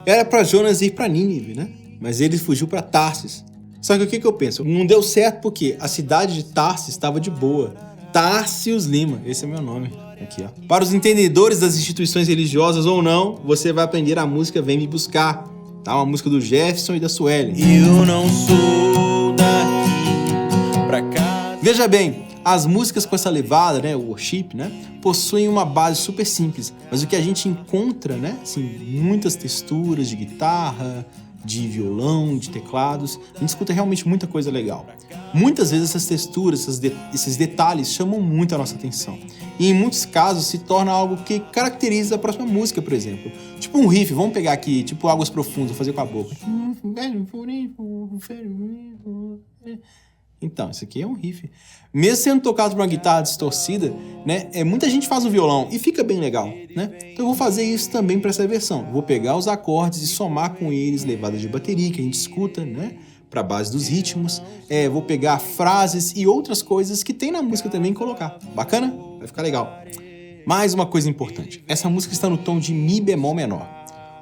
Era para Jonas ir para Nínive, né? Mas ele fugiu para Tarsis. Só que o que eu penso? Não deu certo porque a cidade de Tarsis estava de boa. Tarsius Lima, esse é meu nome. Aqui, ó. Para os entendedores das instituições religiosas ou não, você vai aprender a música Vem Me Buscar, tá? Uma música do Jefferson e da Suelen. Eu não sou daqui pra cá. Veja bem, as músicas com essa levada, né, o worship, né, possuem uma base super simples, mas o que a gente encontra, né, assim, muitas texturas de guitarra, de violão, de teclados, a gente escuta realmente muita coisa legal. Muitas vezes essas texturas, esses detalhes chamam muito a nossa atenção. E em muitos casos se torna algo que caracteriza a próxima música, por exemplo. Tipo um riff, vamos pegar aqui, tipo Águas Profundas, vou fazer com a boca. Então, isso aqui é um riff. Mesmo sendo tocado por uma guitarra distorcida, né, muita gente faz o violão e fica bem legal, né? Então eu vou fazer isso também para essa versão. Eu vou pegar os acordes e somar com eles levadas de bateria que a gente escuta, né, para base dos ritmos. Vou pegar frases e outras coisas que tem na música também e colocar. Bacana? Vai ficar legal. Mais uma coisa importante. Essa música está no tom de Mi bemol menor.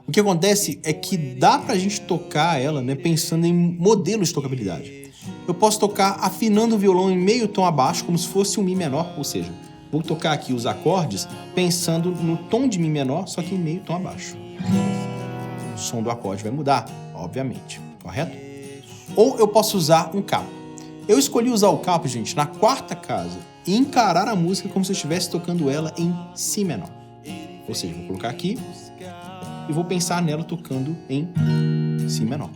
O que acontece é que dá pra gente tocar ela, né, pensando em modelos de tocabilidade. Eu posso tocar afinando o violão em meio tom abaixo, como se fosse um Mi menor, ou seja, vou tocar aqui os acordes pensando no tom de Mi menor, só que em meio tom abaixo. O som do acorde vai mudar, obviamente, correto? Ou eu posso usar um capo. Eu escolhi usar o capo, gente, na quarta casa e encarar a música como se eu estivesse tocando ela em Si menor. Ou seja, vou colocar aqui e vou pensar nela tocando em Si menor.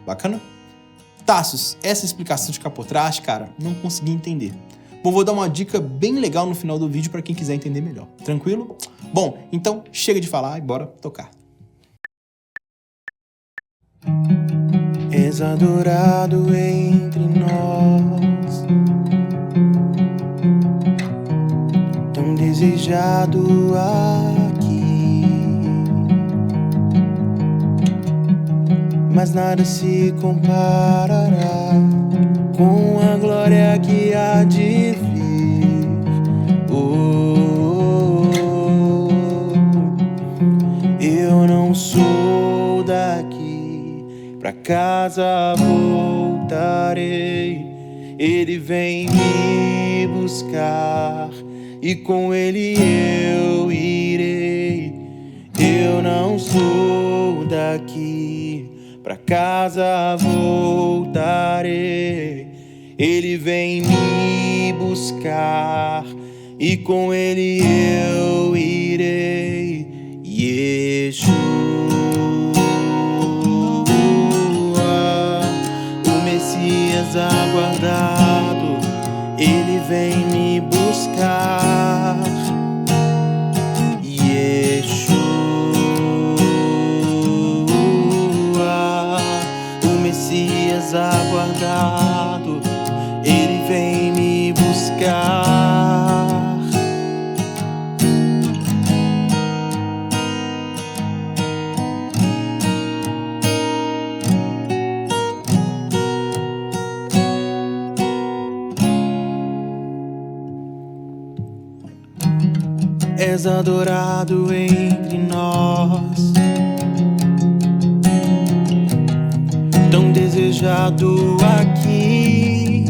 Bacana? Tarsius, essa explicação de capotraste, cara, não consegui entender. Bom, vou dar uma dica bem legal no final do vídeo para quem quiser entender melhor. Tranquilo? Bom, então chega de falar e bora tocar. És adorado entre nós, tão desejado aqui, mas nada se comparará com a glória que há de vir. Eu não sou daqui, pra casa voltarei. Ele vem me buscar e com ele eu irei. Eu não sou daqui, pra casa voltarei. Ele vem me buscar e com ele eu irei. Yeshua, o Messias aguardado, ele vem me buscar. Yeshua, o Messias aguardado, ele vem me buscar. És adorado entre nós, tão desejado aqui,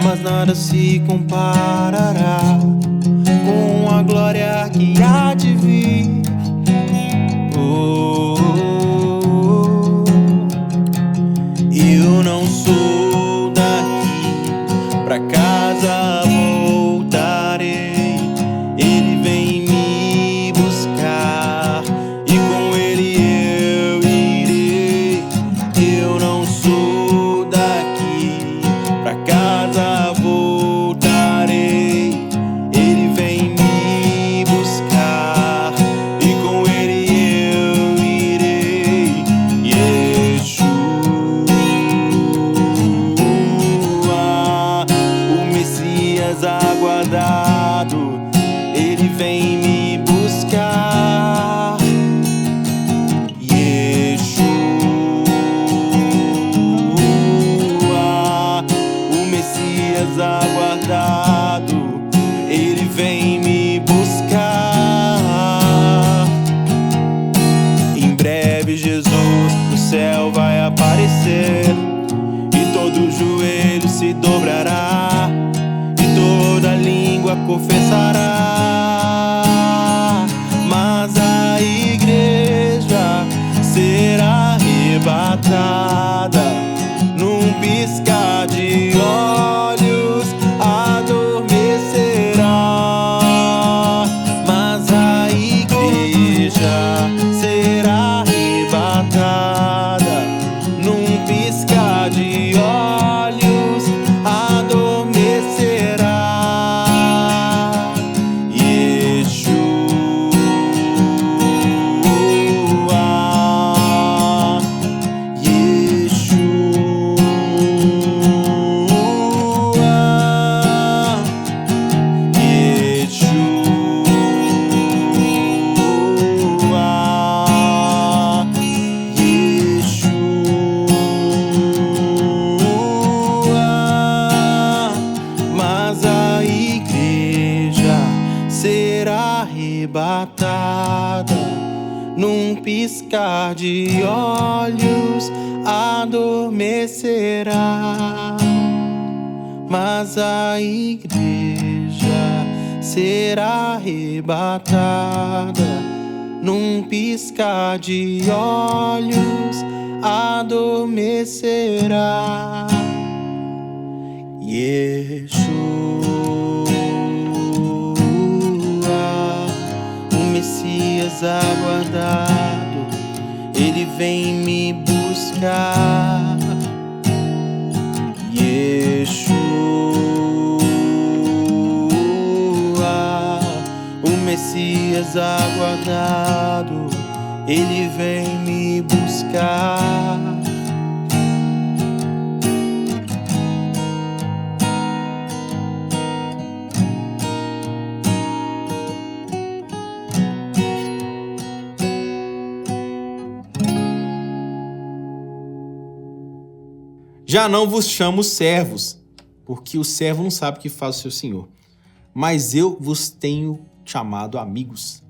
mas nada se comparará com a glória que há de vir. Eu não sou daqui, pra casa voltarei. Ele vem me buscar e com ele eu irei. Eu não sou daqui, pra casa voltarei. arrebatada, num piscar de olhos adormecerá. Mas a igreja será arrebatada, num piscar de olhos adormecerá. Yeshua, o Messias aguardado, ele vem me buscar. Yeshua, o Messias aguardado, ele vem me buscar. Já não vos chamo servos, porque o servo não sabe o que faz o seu senhor. Mas eu vos tenho chamado amigos,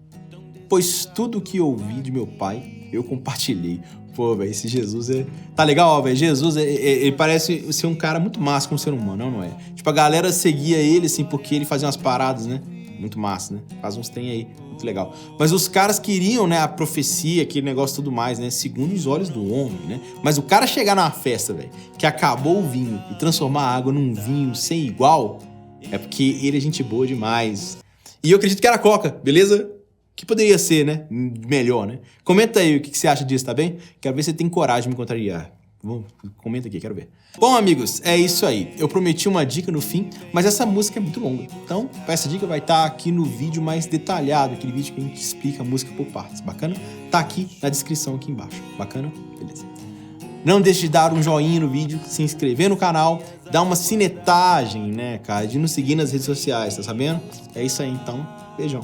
pois tudo que ouvi de meu pai, eu compartilhei. Pô, velho, esse Jesus é... Tá legal, ó, velho? Jesus, ele parece ser um cara muito massa como ser humano, não é? Tipo, a galera seguia ele, assim, porque ele fazia umas paradas, né? Muito massa, né? Faz uns trem aí, muito legal. Mas os caras queriam, né, a profecia, aquele negócio e tudo mais, né? Segundo os olhos do homem, né? Mas o cara chegar numa festa, velho, que acabou o vinho e transformar a água num vinho sem igual, é porque ele é gente boa demais. E eu acredito que era Coca, beleza? Que poderia ser, né? Melhor, né? Comenta aí o que você acha disso, tá bem? Quero ver se você tem coragem de me contrariar. Comenta aqui, quero ver. Bom, amigos, é isso aí. Eu prometi uma dica no fim, mas essa música é muito longa. Então, essa dica vai estar aqui no vídeo mais detalhado, aquele vídeo que a gente explica a música por partes. Bacana? Tá aqui na descrição aqui embaixo. Bacana? Beleza. Não deixe de dar um joinha no vídeo, se inscrever no canal, dar uma sinetagem, né, cara, de nos seguir nas redes sociais, tá sabendo? É isso aí, então. Beijão.